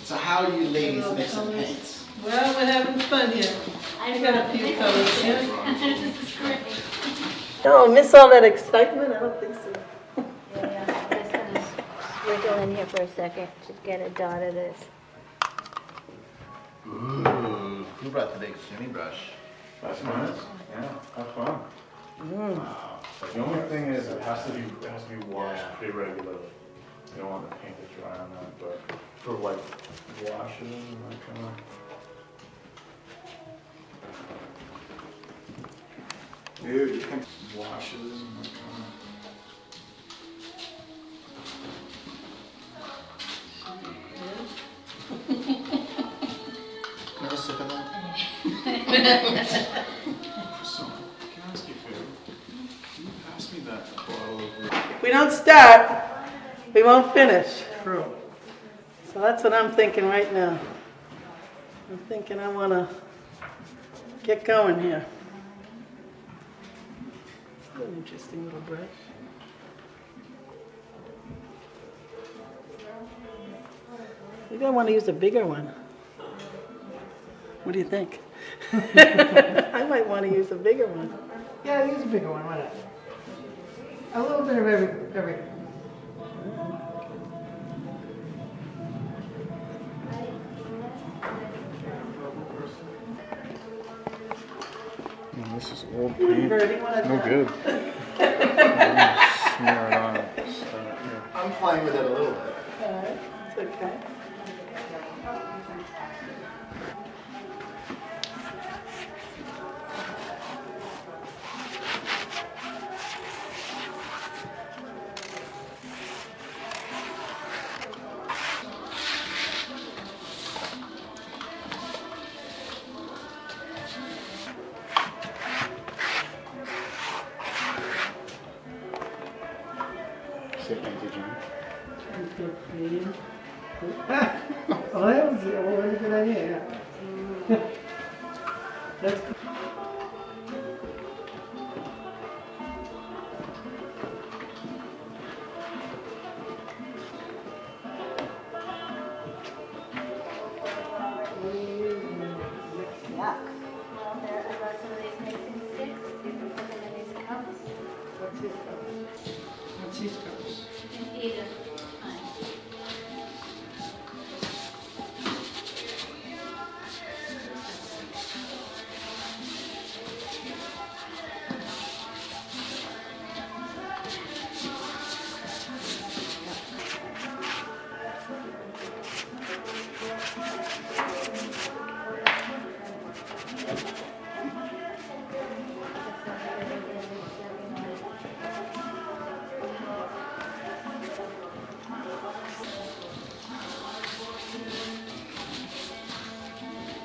So how are you ladies mix some paints? Well, we're having fun here. I got a few colors here. This is great. Oh, miss all that excitement? I don't think so. Yeah, I'm just gonna wiggle in here for a second to get a dot of this. Ooh, who brought the big shimmy brush? That's nice. Yeah, have fun. Wow. The only thing is it has to be washed pretty regularly. You don't want the paint to dry on that, but for like washes and that kind of. Dude, you can washes and that kind of. Can I have a sip of that? So, can I ask you a favor? Can you pass me that bottle of... If we don't start, we won't finish. True. So that's what I'm thinking right now. I'm thinking I want to get going here. It's an interesting little brush. Maybe I want to use a bigger one. What do you think? I might want to use a bigger one. Yeah, use a bigger one, why not? A little bit of every. This is old paint. Birdie, what I No got? good. Smear it on at the start here. I'm playing with it a little bit. Alright, it's okay. Say thank you, Jim. Oh, that was a good idea, yeah. That's good. Yuck. Well, I brought some of these mixing sticks. You can put them in these cups. What's his colors? What's his colors? Either. Fine.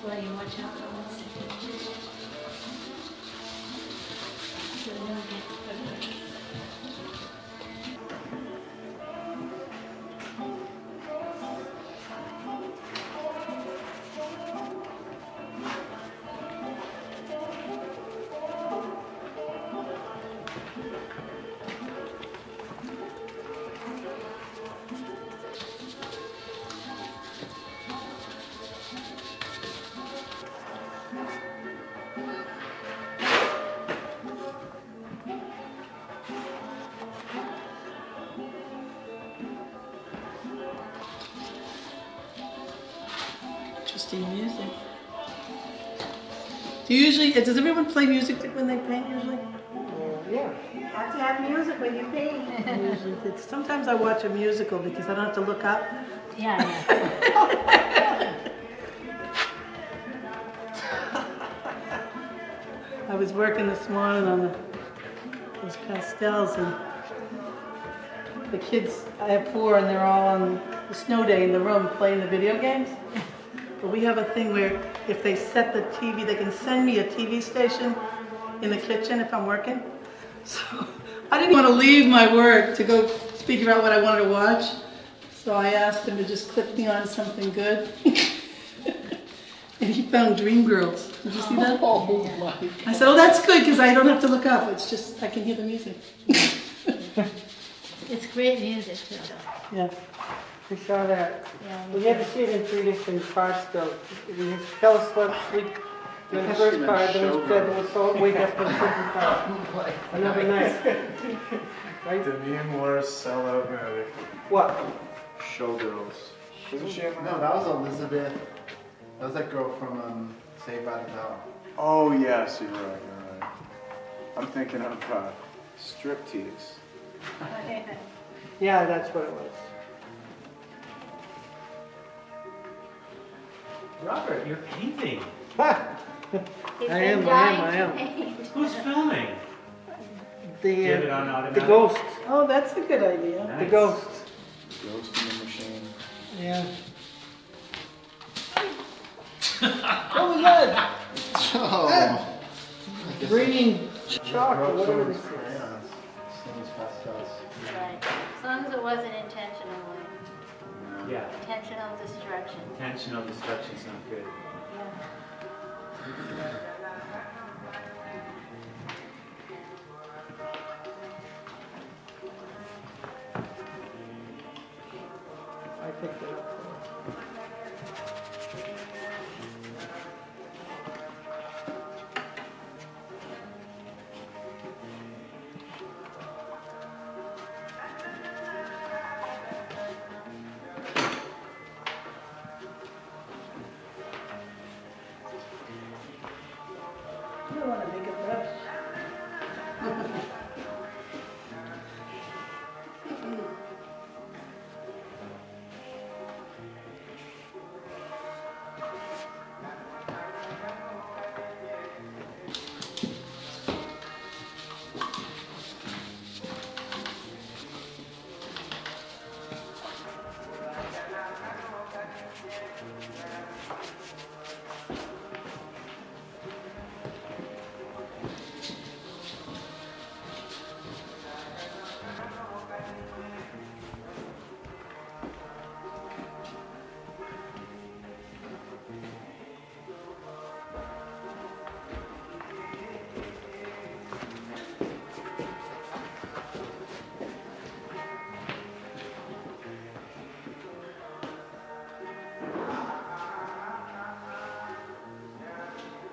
Well, you watch out for 1 second. So then we get Interesting music. Does everyone play music when they paint usually? Yeah. You have to have music when you paint. Usually. Sometimes I watch a musical because I don't have to look up. Yeah. I was working this morning on those pastels, and the kids, I have 4 and they're all on the snow day in the room playing the video games. But we have a thing where if they set the TV, they can send me a TV station in the kitchen if I'm working. So I didn't want to leave my work to go figure out what I wanted to watch. So I asked him to just click me on something good. And he found Dreamgirls. Did you see that? Oh my. I said, oh, that's good because I don't have to look up. It's just, I can hear the music. It's great music, too. Yeah. We saw that. Yeah. We had to see it in 3 different parts though. We fell asleep in the Because first she part, meant then we said showgirls. we'll so wake up for the second part. Another night. Right? Demi Moore's sellout movie. What? Showgirls. Wasn't she in that? No, that was Elizabeth. That was that girl from Saved by the Bell. Oh yes, you're right. I'm thinking of striptease. Yeah, that's what it was. Robert, you're painting. He's I been am. dying to paint. Who's filming? The, Do you have it on automatic? the ghost. Oh, that's a good idea. Nice. The ghost. Ghost in the machine. Yeah. Oh, my God. Oh. Green chalk or whatever this is. Crayons. These pastels. Right. As long as it wasn't intentionally. Yeah. Intentional destruction. Intentional destruction sounds good. Yeah. I picked it up. You don't want to make a brush.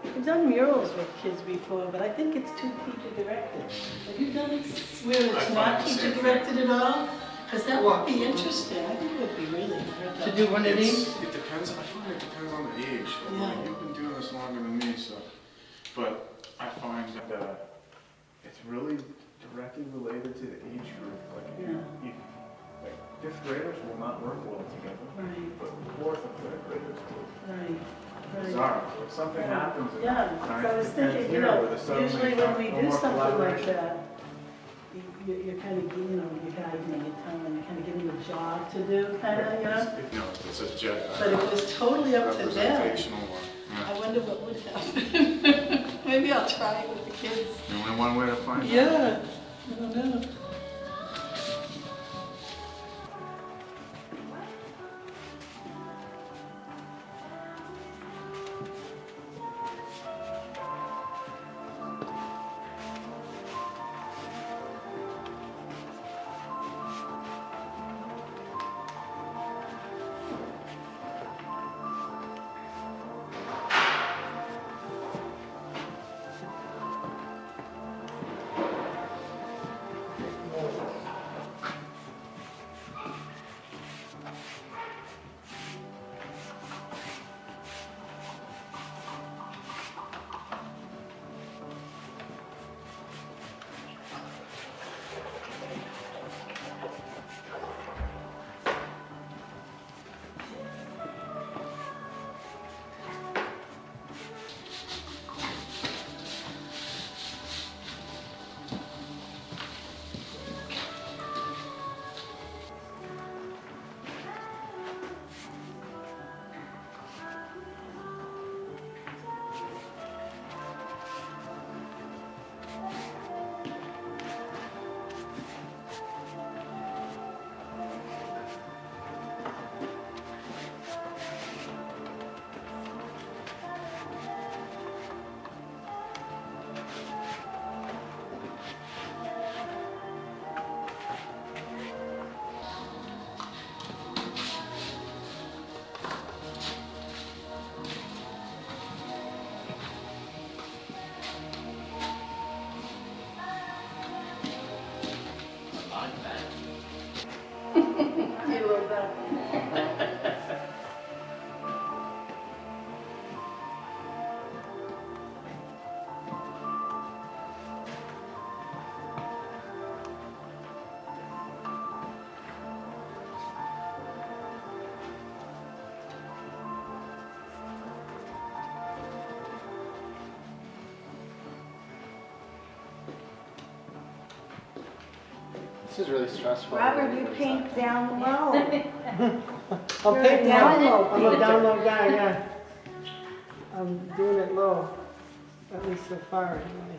I've done murals with kids before, but I think it's too teacher directed. Have you done it where it's not teacher directed at all? Because that would be interesting. I think it would be really good To do one of these? It depends. I find it depends on the age. Yeah. Like, you've been doing this longer than me, so. But I find that it's really directly related to the age group. Like, Yeah. like 5th graders will not work well together, Right, but 4th and 3rd graders will. right, right. Bizarre. Like something happens in Yeah, ninth so I was to 10th thinking, year you know, where there's suddenly usually when we no do more something like collaboration. that, you're kind of, you know, you're guiding them, you're telling them, you're kind of giving them a job to do, kind of, you know? No, it's a jet. But if it was totally up to them, Representational one. I Yeah. wonder what would happen. Maybe I'll try it with the kids. Only one way to find out. Yeah, I don't know. This is really stressful. Robert, you paint down low. I'm You're painting down low. low I'm a painter. down low guy, yeah. I'm doing it low, at least so far anyway.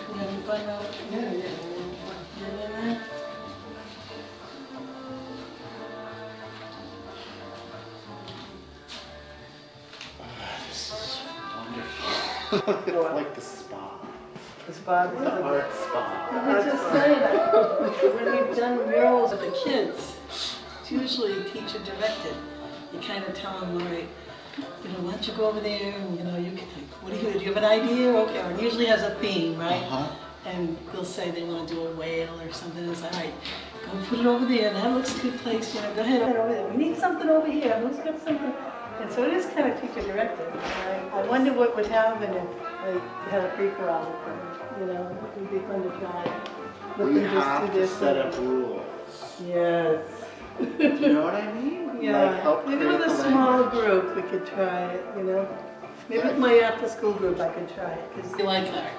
You having fun now? Yeah. Get in there? This is wonderful. It's like the spa. The spot is The art spa. I was just saying that when we've done murals with the kids, it's usually teacher directed. You kind of tell them, all right, you know, why don't you go over there and, you know, you can, what do you have an idea? Okay, and it usually has a theme, right? And they'll say they want to do a whale or something. It's like, all right, go put it over there. That looks a good place. You know, go ahead over there. We need something over here. Who's got something? And so it is kind of teacher directed. I wonder what would happen if they had a pre-pro. You know, it would be fun to try. Let We them just have do to this set and- up rules. Yes. Do you know what I mean? Yeah. Like help Maybe create with a the small language. group we could try it, you know? Maybe Yeah. with my after-school group I could try it, because they like art.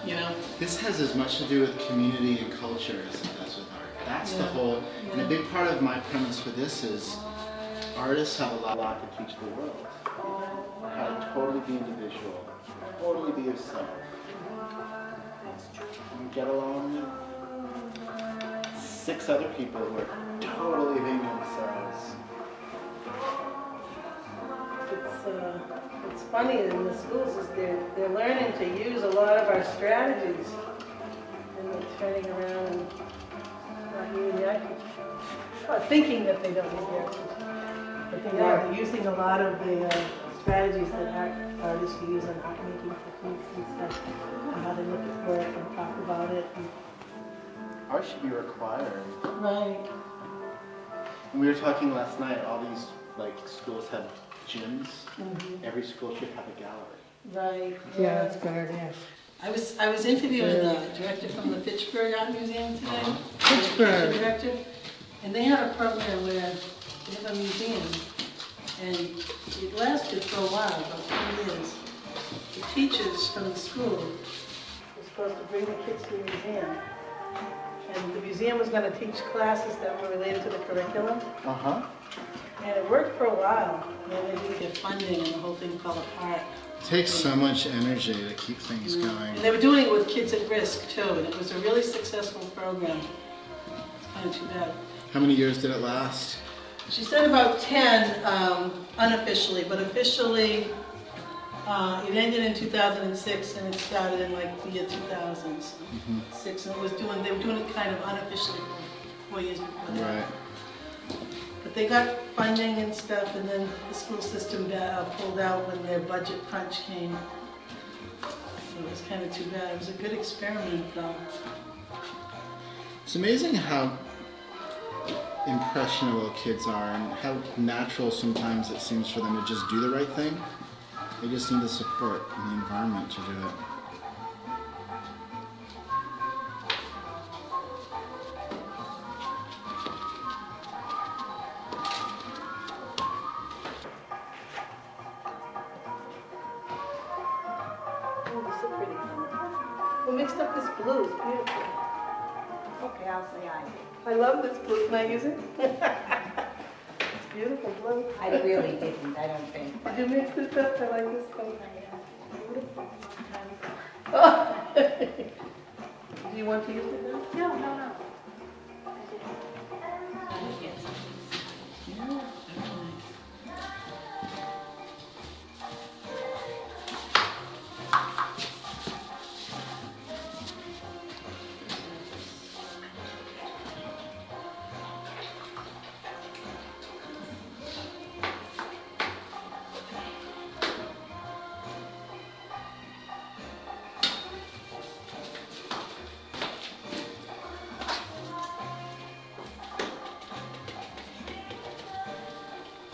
You know? This has as much to do with community and culture as it does with art. That's the Yeah. whole, and a Yeah. big part of my premise for this is artists have a lot to teach the world. How to totally be individual, totally be yourself. You get along with 6 other people who are totally being themselves. It's funny in the schools is they're learning to use a lot of our strategies, and they're turning around and not using the art teacher. Or thinking that they don't use the art teacher. But they are. They're using a lot of the strategies that artists use in art making techniques and stuff, and how they look at work and talk about it. And, Art should be required. right. And we were talking last night, all these like schools have gyms. Mhm. Every school should have a gallery. Right. Yeah, that's good, yeah. I was interviewing the director from the Fitchburg Art Museum today. Fitchburg. The director, and they had a program where they have a museum, and it lasted for a while, about 2 years. The teachers from the school were supposed to bring the kids to the museum, and the museum was going to teach classes that were related to the curriculum. And it worked for a while, and then they didn't get funding, and the whole thing fell apart. It takes so much energy to keep things going. And they were doing it with kids at risk too, and it was a really successful program. It's kind of too bad. How many years did it last? She said about 10 unofficially, but officially it ended in 2006 and it started in like the year 2000s. Six, and they were doing it kind of unofficially for 4 years before that. Right. But they got funding and stuff, and then the school system pulled out when their budget crunch came. So it was kind of too bad. It was a good experiment, though. It's amazing how impressionable kids are and how natural sometimes it seems for them to just do the right thing. They just need the support and the environment to do it. Oh, they're so pretty. We mixed up this blue. It's beautiful. Okay, I'll say I did. I love this blue. Can I use it? It's beautiful blue. I really didn't, I don't think. Did you mix this up? I like this color. Beautiful. Oh. Do you want to use it now? No. Yeah, very nice.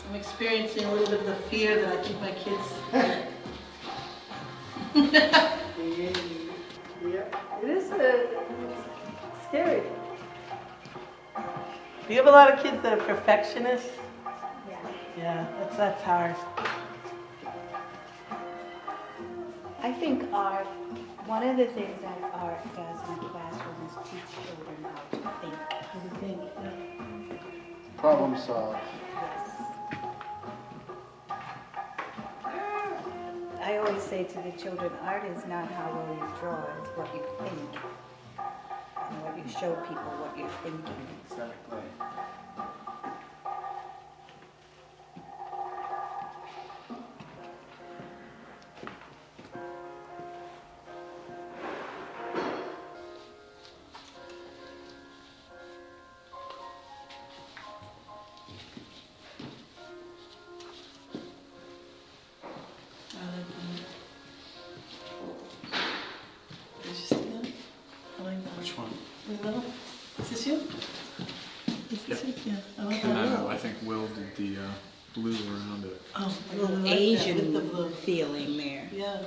I'm experiencing a little bit of the fear that I think my kids. Yeah, it is scary. Do you have a lot of kids that are perfectionists? Yeah. Yeah, that's hard. I think art, one of the things that art does in a classroom is teach children how to think. What do you think? Yeah. Problem solved. Yes. I always say to the children, art is not how well you draw, it's what you think. And what you show people, what you're thinking. Exactly. I like that. Did you see that? I like that. Which one? In the middle? Is this you? Is this you? Yeah, I like And that. then I think Will did the blue around it. Oh, I A really little like that Asian with the blue. feeling there. Yeah.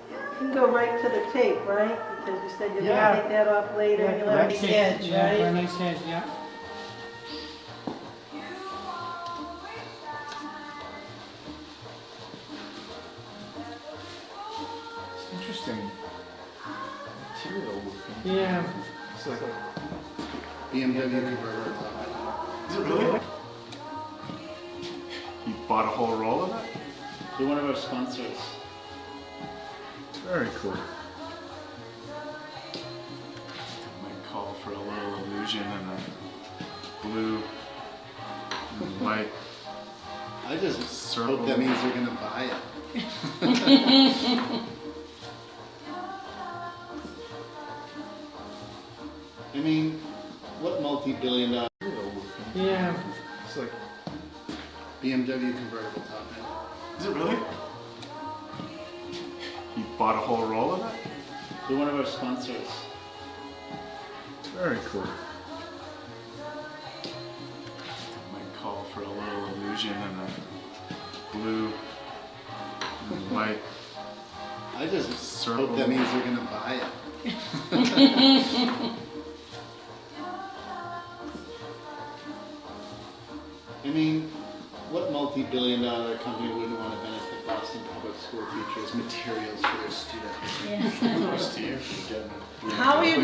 You can go right to the tape, right? Because you said you're Yeah. gonna take that off later and you'll have a nice nice edge. edge, Yeah, for a right? nice edge, yeah. Interesting material looking. Yeah. It's like, BMW converter. is it really? You bought a whole roll of it? They're one of our sponsors. Very cool. Might call for a little illusion and a blue and white. I just Circle. hope that means they're gonna buy it. I mean, what multi-billion-dollar Yeah. It's like, BMW convertible top end? is it really? You bought a whole roll of it? They're one of our sponsors. Very cool. Might call for a little illusion and a blue and white. I just Circle. hope that means they're gonna buy it. I mean, what multi-billion-dollar company wouldn't want to benefit Boston public school teachers' materials for their students? Kudos to you for getting it. How are you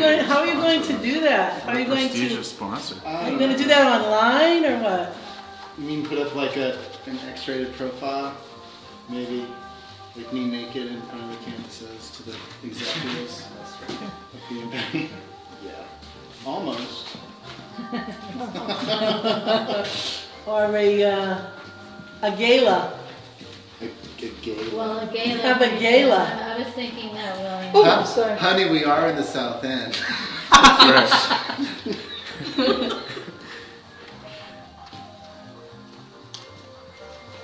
going to do that? How are you going to, Prestigious sponsor. are you going to do that online or what? You mean put up like an X-rated profile? Maybe like me naked in front of the campuses to the executives of BMW? Yeah. Almost. Or a gala? A gay. Well, a gala. Have a gala. I was thinking that, William. Oh, I'm sorry. Honey, we are in the South End. Fresh.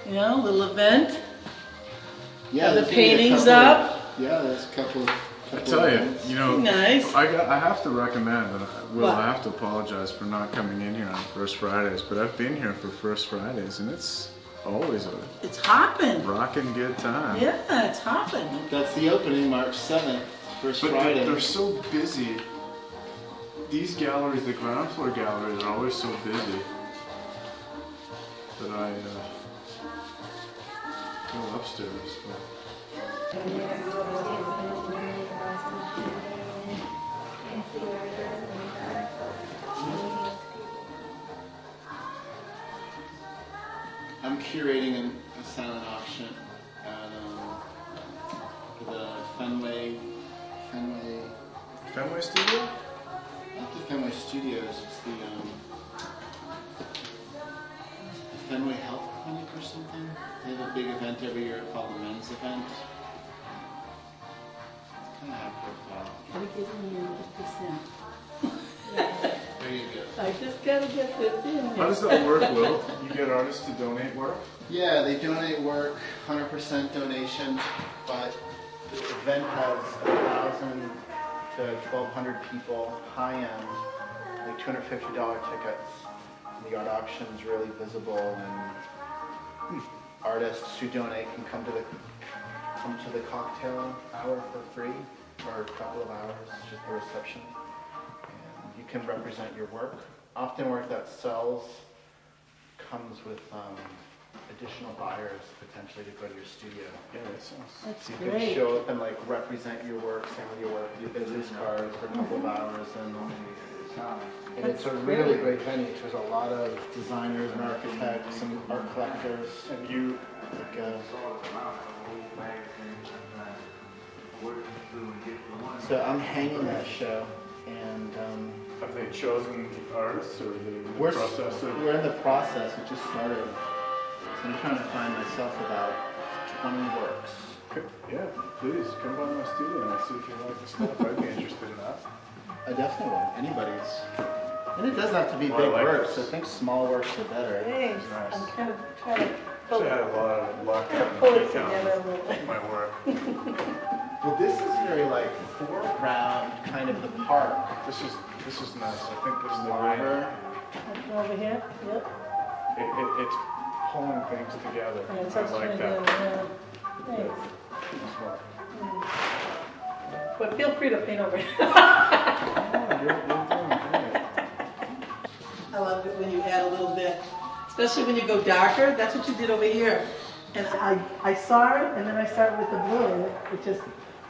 You know, little event. Yeah, Have the there's gonna be a paintings couple up. Yeah, there's a couple. I tell you, events. you know, Nice. I have to recommend, and What? I have to apologize for not coming in here on First Fridays, but I've been here for First Fridays, and it's always a It's hopping. rocking good time. Yeah, it's hopping. That's the opening, March 7th, first But Friday. they're so busy. These galleries, the ground floor galleries, are always so busy that I go upstairs. But I'm curating a silent auction at the Fenway Studio? not the Fenway Studios, it's the Fenway Health Clinic or something. They have a big event every year called the Men's Event. It's kind of high profile. Gotta get in and get this in. There you go. I just gotta get this in. How does that work, Will? You get artists to donate work? Yeah, they donate work, 100% donation, but the event has 1,000 to 1,200 people, high-end, like $250 tickets. And the art auction is really visible, and artists who donate can come to the cocktail hour for free, or a couple of hours, just the reception. And you can represent your work. Often work that sells comes with additional buyers potentially to go to your studio. Yeah, that sounds. That's So you great. can show up and like represent your work, sell your work, do business cards for a couple of hours, and it's a really great venue. There's a lot of designers and architects and art collectors. And you, Like, so I'm hanging that show, and have they chosen the artists, or are they in the we're process of? we're in the process. It just started. So I'm trying to find myself about 20 works. Okay, yeah, please come by my studio and see if you like the stuff. I'd be interested in that. I definitely will. Anybody's. And it doesn't have to be Well, I big like works. this. I think small works are better. Thanks. Nice. I'm kind of trying to pull Actually, I had a lot of luck pull it in together a little bit. my work. Well, this is very like foreground, kind of the park. This is nice. I think this is The the way river. Over here? Yep. it's pulling things together. Yeah, it's I actually like that. Thanks. This one. But feel free to paint over here. Oh, you're doing great. I love it when you add a little bit, especially when you go darker. That's what you did over here. And I saw it, and then I saw it with the blue, and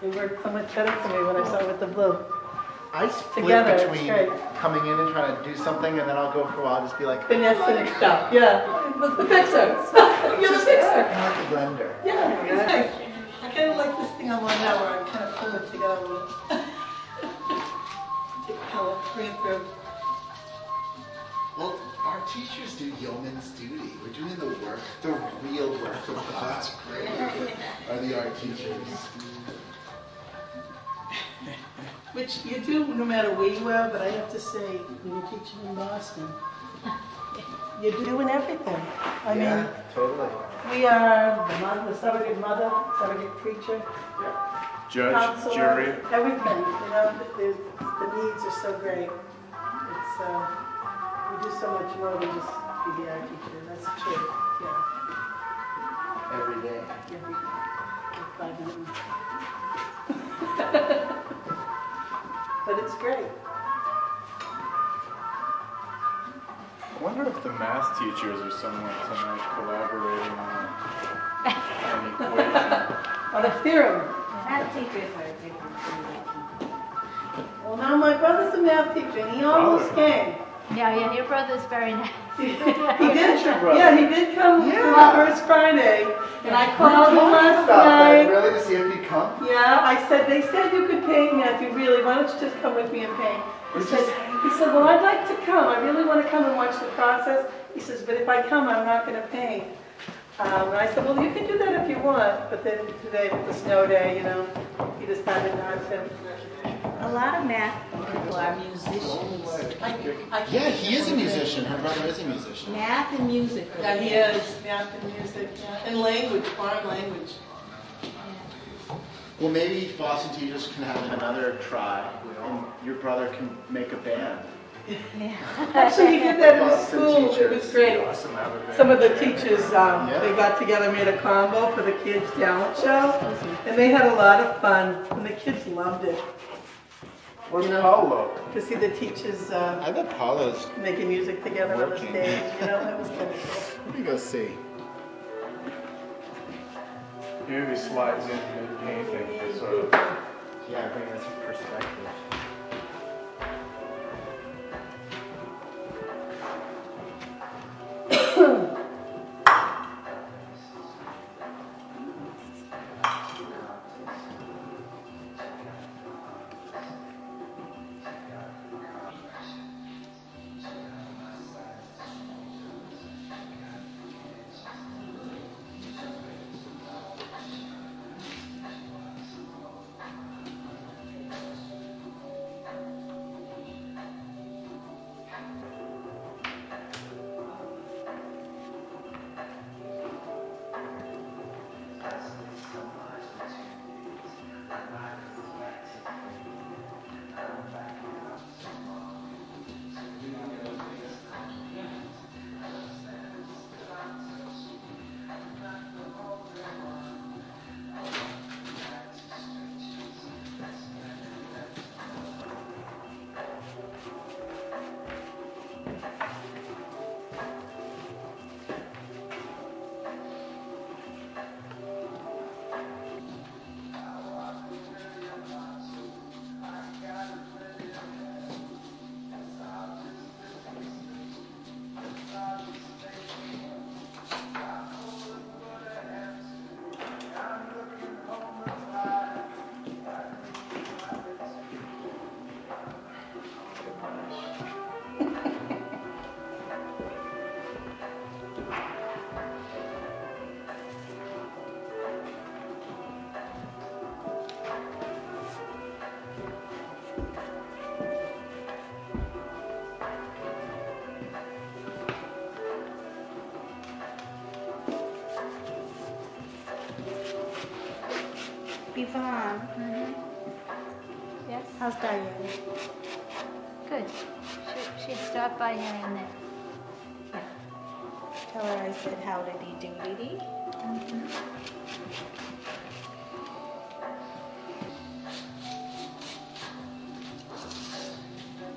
it worked so much better for me when I saw it with the blue. I split Together, it's between great. coming in and trying to do something, and then I'll go for a while, just be like, Finessing stuff, yeah. The fixer. You're the fixer. kind of like a blender. Yeah, exactly. I kind of like this thing I'm on now where I kind of pull it together a little. Take color, bring it through. Well, our teachers do yeoman's duty. We're doing the work, the real work of God. That's great. Are the art teachers. Which you do no matter where you are, but I have to say, when you're teaching in Boston, you're doing everything. I mean, totally. we are the surrogate mother, surrogate preacher, Judge, counselor, jury. everything. You know, the needs are so great. It's we do so much more than just be the art teacher. That's true. Yeah. Every day. Every 5 minutes. But it's great. I wonder if the math teachers are somewhat tonight collaborating on an equation. On a theorem. Math teachers are different from math Well, now my brother's a math teacher, and he almost Brother. came. Yeah, your brother's very nice. He did. your brother? Yeah, he did come Yeah. first Friday, and I called him last About that, night. really, to see if he'd come? Yeah, I said they said you could paint, Matthew. Really, why don't you just come with me and paint? He said, well, I'd like to come. I really want to come and watch the process. He says, but if I come, I'm not going to paint. And I said, well, you can do that if you want. But then today, with the snow day, you know, he decided not to. A lot of math people are musicians. Yeah, he is a musician. Her brother is a musician. Math and music. Yeah, he is. Math and music, yeah. And language, foreign language. Well, maybe Boston teachers can have another try, and your brother can make a band. Actually, he did that in Boston school. It teachers. was great. Awesome to have a band. Some of the teachers, they got together, made a combo for the kids' talent show, and they had a lot of fun, and the kids loved it. Where's You know, Paolo? to see the teachers I bet Paula's. making music together on the Working. stage, you know, that was kind of cool. Let me go see. He maybe slides in mid painting to sort of. Yeah, bring us some perspective. Yvonne, Yes? how's Diane? Good. She stopped by here and there. Tell her I said howdy doody.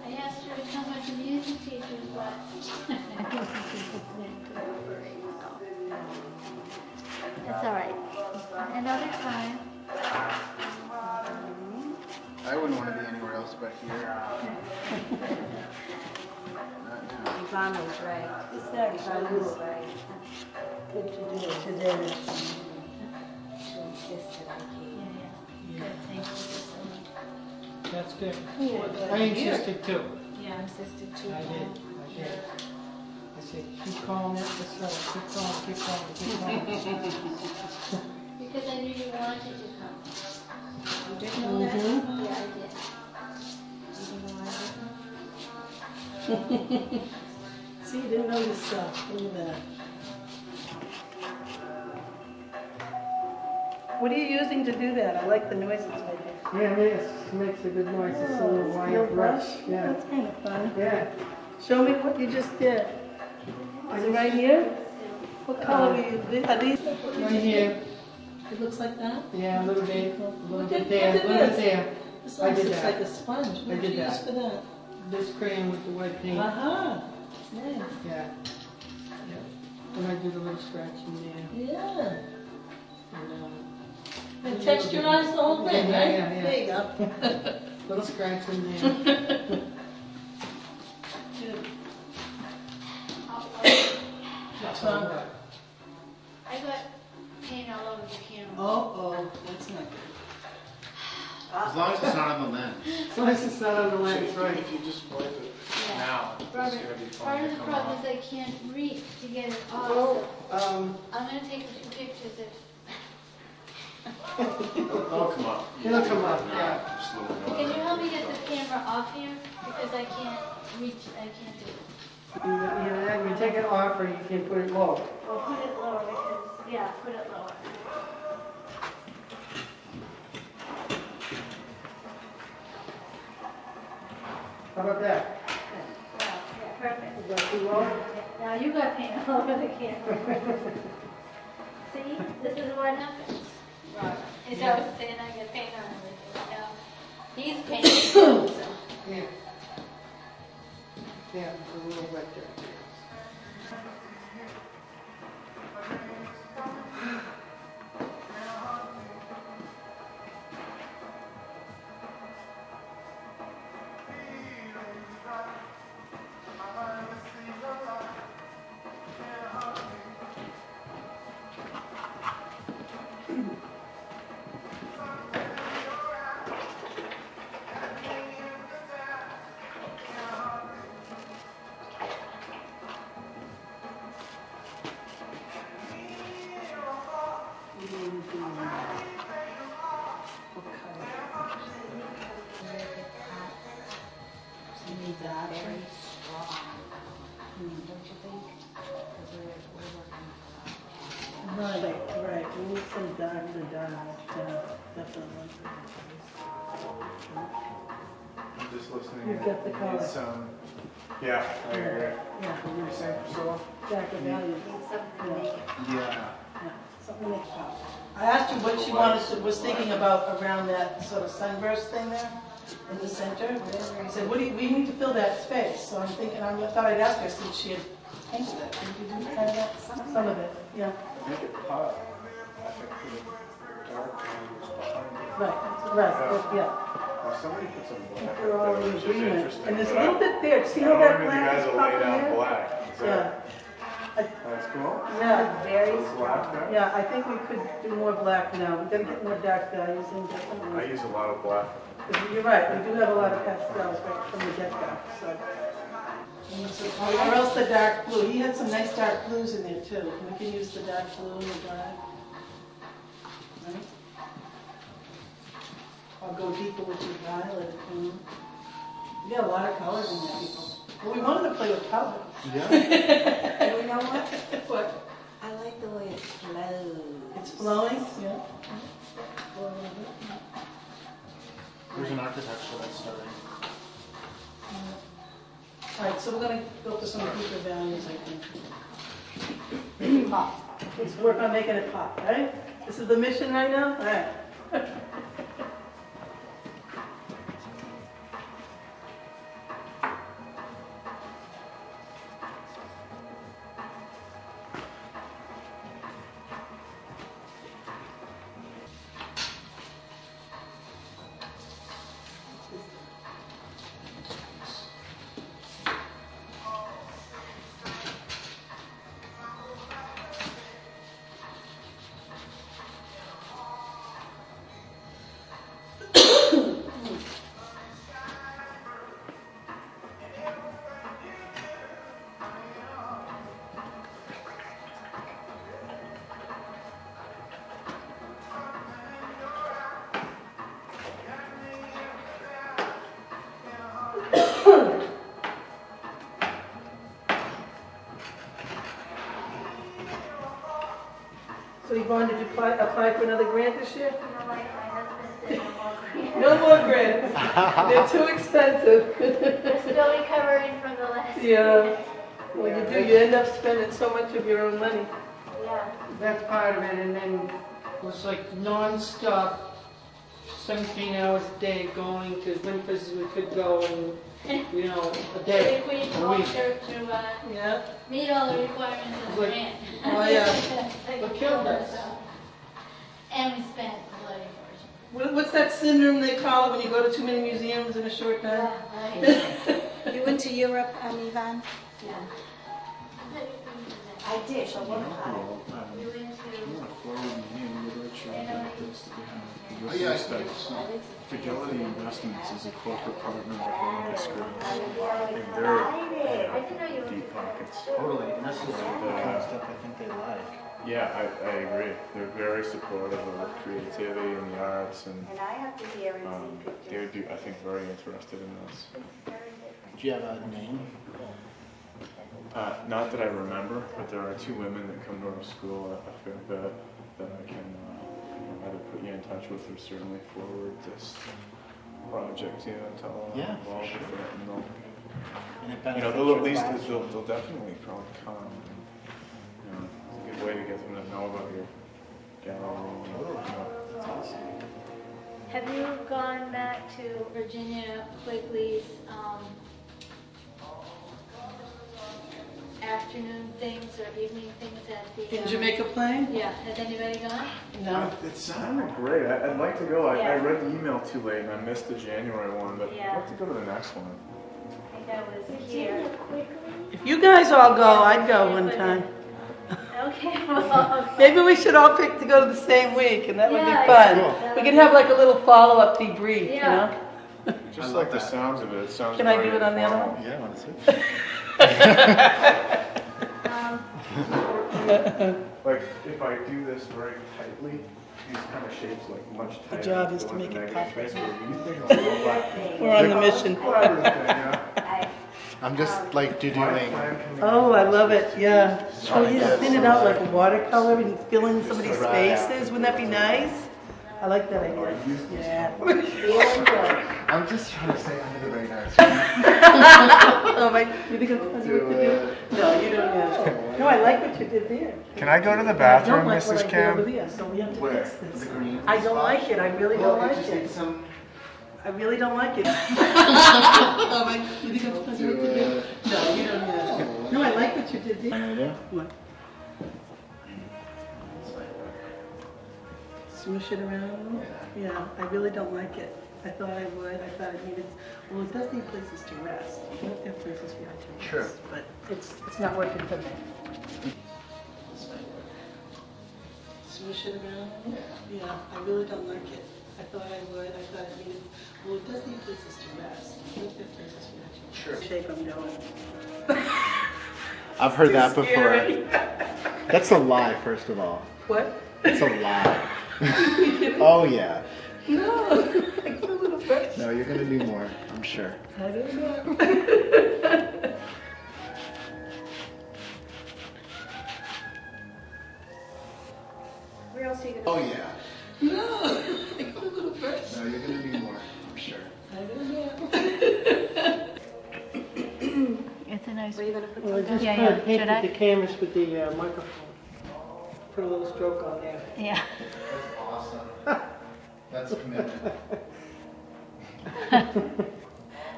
I asked her to come with the music teacher, but it's all right. Another time. I wouldn't want to be anywhere else but here. Not now. Yvonne was right. This Yvonne actually was is right. good to do it today. She insisted I came. Good, thank you so much. That's good. Good. I insisted too. Yeah, insisted too. I did. I said, keep calling it, keep calling. Because I knew you wanted to come. You didn't know that? Yeah, I did. You didn't know I didn't? See, you didn't know your stuff. Look at that. What are you using to do that? I like the noise it's making. Yeah, it makes a good noise, it's a Oh, little steel wire brush. Yeah, That's kind of fun. yeah. Show me what you just did. Is it right here? What color were you? Are these? Right here, It looks like that? yeah, a little bit there, a Look little at bit this. there. This I looks did just that. like a sponge. What I did did you use that. for that? This crayon with the white paint. Uh-huh. Nice. Yeah. Yeah. And I did a little scratch in there. Yeah. And, And texturized the whole thing, Yeah, right? yeah, yeah. There you go. little scratch in there. Good. That's all right. I got paint all over the camera. Oh, that's not good. As long as it's not on the lens. As long as it's not on the lens, right? If you just wipe it Yeah. now, it's Robert, gonna be fun part to of the come problem off. is I can't reach to get it off. Well, so I'm gonna take a few pictures if. It'll come up. It'll come up, yeah. Just a little Can you more. help me get the camera off here? Because I can't reach, I can't do it. you can take it off or you can put it low. Well, put it lower because, yeah, put it lower. How about that? Wow, yeah, perfect. Is that too low? Now you got paint all over the camera. See, this is what happens. Robert. Is that what saying I get paint on everything? He's painting too, so. Yeah. Yeah, it's a little wet there. Very strong, don't you think? 'Cause we're working for Right. We need some dark to dark. Yeah, definitely. I'm just listening. You get the color. It's, yeah, I agree. Yeah, You're saying, Priscilla? darker values. need something to make it. Yeah. Yeah, something like that. I asked her what she was thinking about around that sort of sunburst thing there in the center. I said, we need to fill that space. So I'm thinking, I thought I'd ask her since she had painted it. Did you do kind of that? Some of it, yeah. Make it pop. I think for the dark values behind it. Right, yeah. Now, somebody put some black We're all up there, in which is agreement. interesting. And there's a but little bit there. See I how don't that know if you black guys is will lay popping down there? black. Is Yeah. That's cool. Yeah, Very It's black strong. there? yeah, I think we could do more black now. We've got to get more dark values in I definitely. use a lot of black. 'Cause you're right, we do have a lot of pastels right from the get-go, so. Or else the dark blue. He had some nice dark blues in there too. We can use the dark blue and the black. Right? Or go deeper with your violet. You got a lot of colors in there, people. Well, we wanted to play with color. Yeah. And you know what? What? I like the way it flows. It's flowing? Yeah. There's an architecture that's starting. All right, so we're gonna go for some deeper values, I think. Make it pop. Let's work on making it pop, right? This is the mission right now? All right. So Yvonne, did you apply for another grant this year? No, my husband said no more grants. No more grants. They're too expensive. We're still recovering from the last Yeah. grant. Well, you do, you end up spending so much of your own money. Yeah. That's part of it, and then it was like non-stop, 17 hours a day going to as many places we could go in, you know, a day. If we a week. Yeah. meet all the requirements of the Like- grant. Oh, yeah. It's like But killed us. And we spent a bloody fortune. What's that syndrome they call it when you go to too many museums in a short time? You went to Europe, Yvonne? Yeah. I did, but what part? We went to. You want to forward me in literature about this that we have. Oh, yeah, I think it's- Fidelity Investments is a corporate partner of Columbia Schools. I And didn't know you were. Deep pockets. Totally, and this is the kind of stuff I think they like. Yeah, I agree. They're very supportive of creativity and the arts, and And I have to hear and see they would pictures. be, I think, very interested in this. Do you have a name? Not that I remember, but there are two women that come to our school a fair bit that I can either put you in touch with or certainly forward this project to and tell them Yeah, I'm involved for with it. And they'll, And it you know, benefits they'll your at least classroom. they'll definitely probably come. And, you know, it's a good way to get them to know about your gallery. And, you know, That's awesome. Have you gone back to Virginia Quigley's afternoon things or evening things at the... In Jamaica Plain? Yeah, has anybody gone? No. It sounded great. I'd like to go. I Yeah. read the email too late and I missed the January one, but Yeah. I'd like to go to the next one. I think that was here. If you guys all go, I'd go one time. Okay, well... Maybe we should all pick to go to the same week, and that would Yeah, be fun. yeah. We could have like a little follow-up debrief, you Yeah. know? Just love like the that. sounds of it. It sounds Can I very do it on the other informal. one? Yeah, I want to see. Like if I do this very tightly, these kind of shapes like much tighter. job is to go make into it negative pop. space, where you think I'll go back. We're on the mission. Whatever, yeah. I'm just like doodling. Oh, I love it, yeah. Oh, yeah, thin it out like a watercolor and fill in somebody's spaces. Wouldn't that be nice? I like that idea. Yeah. I'm just trying to stay under the radar. Oh, my, you think I'm supposed to do what to do? No, you don't have to. No, I like what you did there. Can I go to the I don't bathroom, like what I Mrs. did over Cam? there, so we have to Where? fix this. The green I don't spot? like it, I really don't like just need it. some. I really don't like it. Oh, my, you think I'm supposed to do what to do? No, you don't have to. No, I like what you did there. What? Smush it around? Yeah, I really don't like it. I thought I would, I thought it needed, well, it does need places to rest. You have to have places for you to rest. Sure. But it's not working for me. Smush it around? Yeah, I really don't like it. I thought I would, I thought it needed, well, it does need places to rest. You have to have places for you to rest. Sure. Shape I'm going. I've heard that before. Scary. That's a lie, first of all. What? It's a lie. Oh yeah. No, like a little brush. No, you're gonna do more. I'm sure. I don't know. Where else are you gonna? Oh yeah. No, like a little brush. No, you're gonna do more. I'm sure. I don't know. It's a nice... Where are you gonna put Well, I them? just Yeah, kind of yeah. Should I? painted the canvas with the microphone. Put a little stroke on there. Yeah. That's awesome. That's commitment.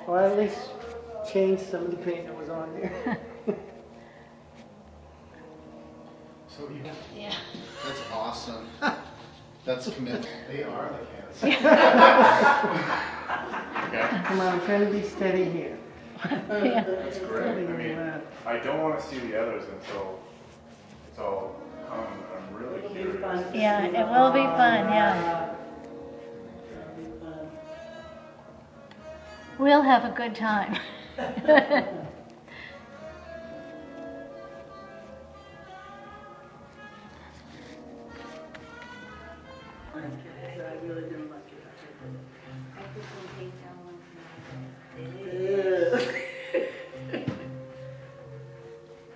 Or at least change some of the paint that was on there. So you. Yeah. That's awesome. That's commitment. They are the canvas. Okay. Come on, I'm trying to be steady here. That's great. I mean, I don't want to see the others until it's all come. I'm really curious. Yeah, it will be fun, yeah. We'll have a good time. I really didn't like it. I put some paint down one.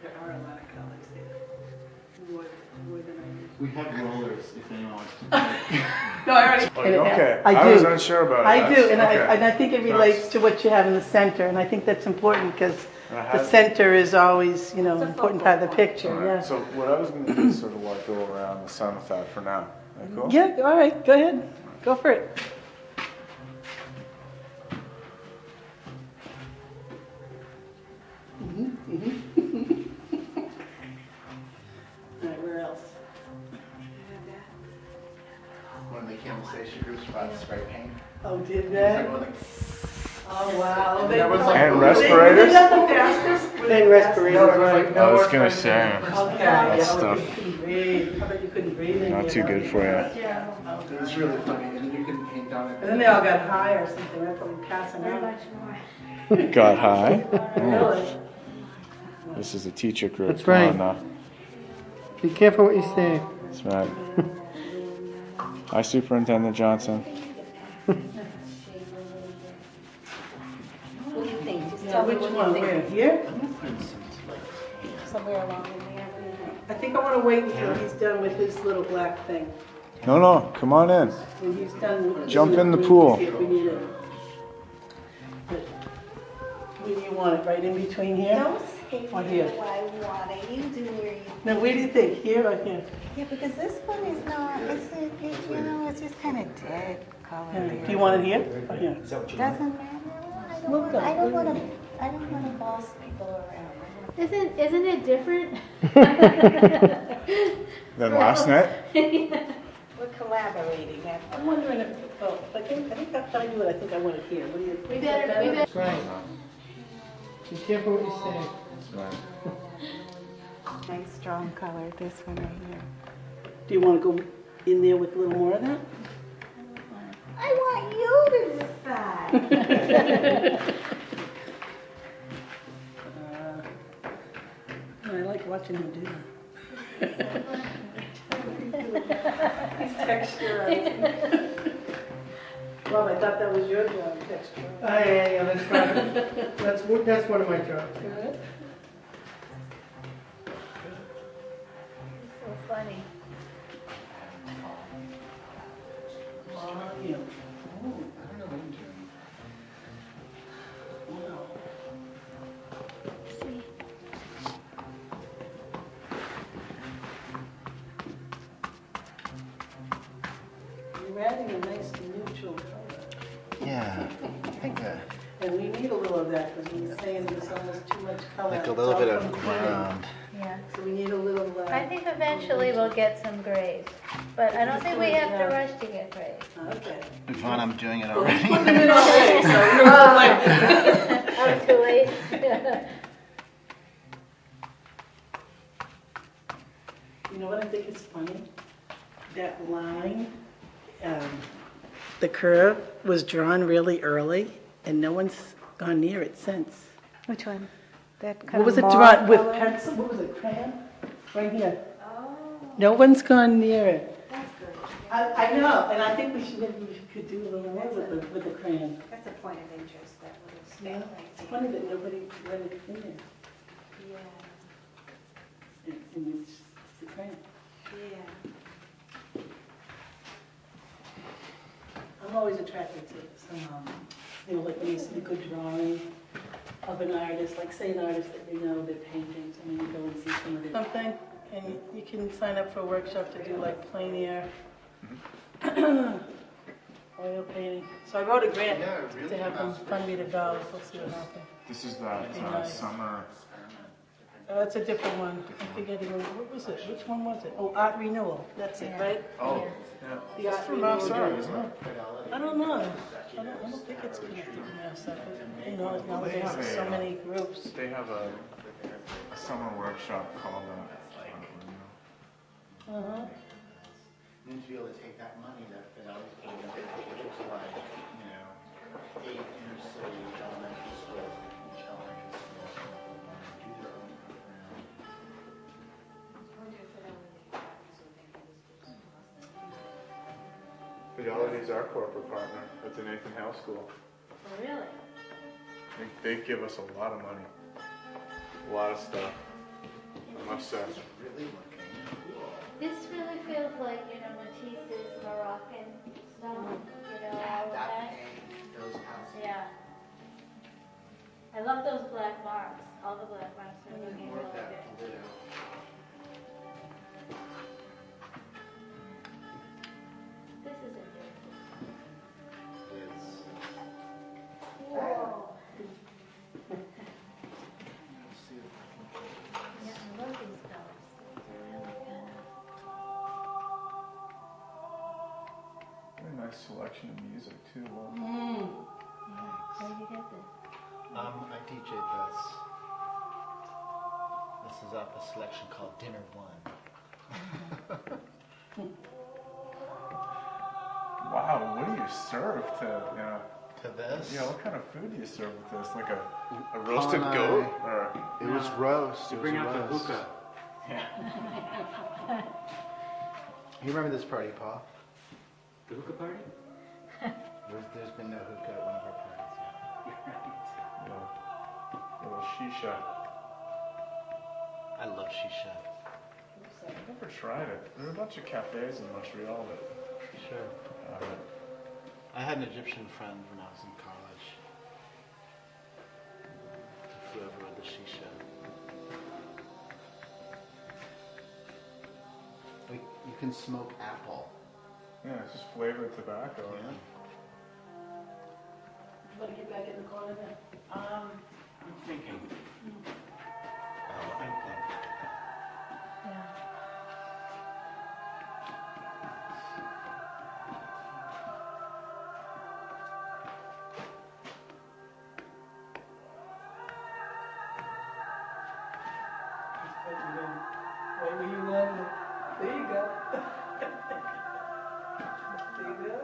There are a lot of colors there. More than I used. We have rollers if anyone wants to. No, I already. Okay. I do. was unsure about it. I do, and Okay. I think it relates to what you have in the center, and I think that's important because And I the had- center is always, you know, It's an a important focal part of the point. picture, All right, yeah. So what I was going to do is sort of like go around the sun with that for now. Is that cool? Yeah, all right, go ahead, go for it. All right, where else? One of the canvasation groups brought spray paint. Oh, did It's they? like one of Oh, wow. That was like- And Were respirators? they not the fastest? And respirators, right. I was going to say, Okay. that Yeah, stuff. you couldn't breathe. How about you couldn't breathe in Not here? too good for you. It was really funny, and then you can paint on it. And then they all got high or something, they're probably passing Very out. much more. Got high. Really? This is a teacher group. That's Come right. on now. Be careful what you say. That's right. Hi, Superintendent Johnson. What do you think? Just Yeah, tell me which what one, you where, think. here? Somewhere along in there. What do you think? I think I wanna wait until he's done with his little black thing. No, no, come on in. When he's done. Jump in the we can pool. see if we need it. But where do you want it, right in between here? Those Okay, Or here? I want it. You do where you. Now, where do you think? Here or here? Yeah, because this one is not. You know, it's just kind of dead color. Yeah. Do you want it here or here? Doesn't matter. Look, I don't want to. I don't want to boss people around. Isn't it different? Then last night? We're collaborating. I'm wondering if, oh, I think if I do it, I think I want it here. What do you think? We better. That's right. Be careful what you say. Nice strong color. This one right here. Do you want to go in there with a little more of that? I want you to decide. I like watching him do that. He's texturizing. Rob, I thought that was your job, texturizing. Yeah, that's right. That's one of my jobs. Good. So funny. Volume. Ooh. Wow. See. You're adding a nice neutral color. Yeah, I think And we need a little of that because we're saying there's almost too much color. like a It's little all bit of from ground. Yeah. So we need a little. I think eventually we'll get some grays, but I don't think we have to rush to get grays. Okay. Yvonne, I'm doing it Well, we already. put them in already, so we don't like. Oh, too late? You know what I think is funny? That line, the curve was drawn really early, and no one's gone near it since. Which one? That kind What was of it mauve drawn with color? pencil? What was it, crayon? Right here. Oh, No one's gone near it. that's good. I know, and I think maybe we could do a little more with the crayon. That's a point of interest. That little Yeah, stuff right it's there. funny that nobody let it in there. Yeah. And it's the crayon. Yeah. I'm always attracted to some, like when you see a good drawing of an artist, like say an artist that you know, their paintings, and then you go and see some of their something, and you can sign up for a workshop to do like plein air, oil painting. So I wrote a grant to have them fund me to go, so we'll see what happens. This is that Nice. summer. That's a different one. I forget even, what was it? Which one was it? Oh, Art Renewal, that's it, right? Oh, yeah. The Art From Mass Renewal. Art, isn't it? I don't know. I don't think it's connected to Mass Art, but you know, nowadays have there's a, so many groups. They have a summer workshop called Uh-huh. You need to be able to take that money that Fidelity's putting into it, which is like, 8 inner city elementary schools, each elementary school, do their own program. Fidelity's our corporate partner at the Nathan Howe School. Oh, really? They give us a lot of money, a lot of stuff. I'm obsessed. Really looking cool. This really feels like, Matisse's Moroccan stuff, all of that. Pink, those houses. Yeah. I love those black marks. All the black marks are looking More really of that good. blue. This is interesting. Is Whoa. let's see if I can Yeah, I love these colors. They're really good. Very nice selection of music too. Mm. Where did you get this? I DJ this. This is up a selection called Dinner One. Wow, what do you serve to, To this? yeah, what kind of food do you serve with this? Like a roasted On, goat? Or, It was roast. It was Bring a out the roast. hookah. You remember this party, Paul? The hookah party? There's been no hookah at one of our parties yet. little shisha. I love shisha. I've never tried it. There are a bunch of cafes in Montreal that Sure. have it. I had an Egyptian friend when I was in college. He flew over with the shisha. can smoke apple. Yeah, it's just flavored tobacco. Yeah. Want to get back in the corner then? I'm thinking. Yeah. Right where you want it. There you go. There you go.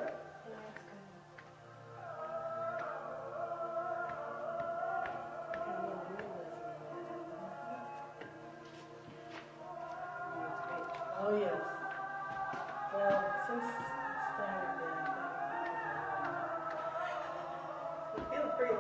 Oh, yes. Well, since it started then, feel free.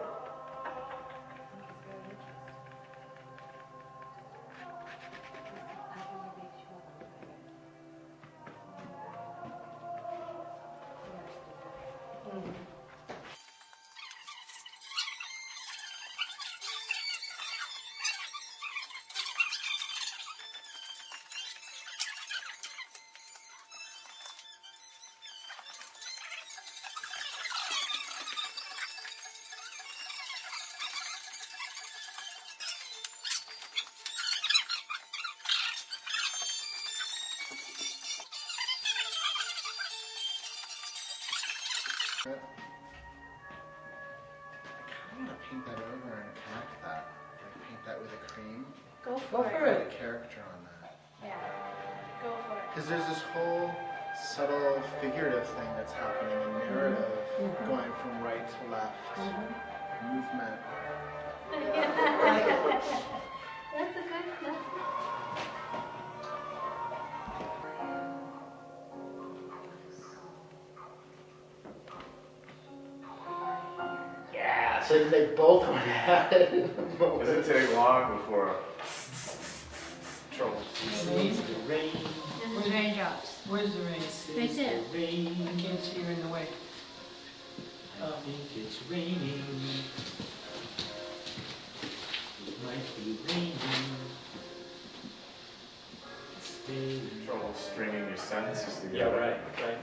I want to paint that over and connect that. Like paint that with a cream. Go Go for for it. Put it. a character on that. Yeah. Go for it. Because there's this whole subtle figurative thing that's happening in narrative, going from right to left, movement. That's a good. Yeah, so they both went at it in the moment. Doesn't take long before trouble. Rain. There's the raindrops. Where's the rain? Right there. I can't see her in the way. I think it's raining. It might be raining. Stay. Trouble stringing your sentences Yeah, together. right. Right.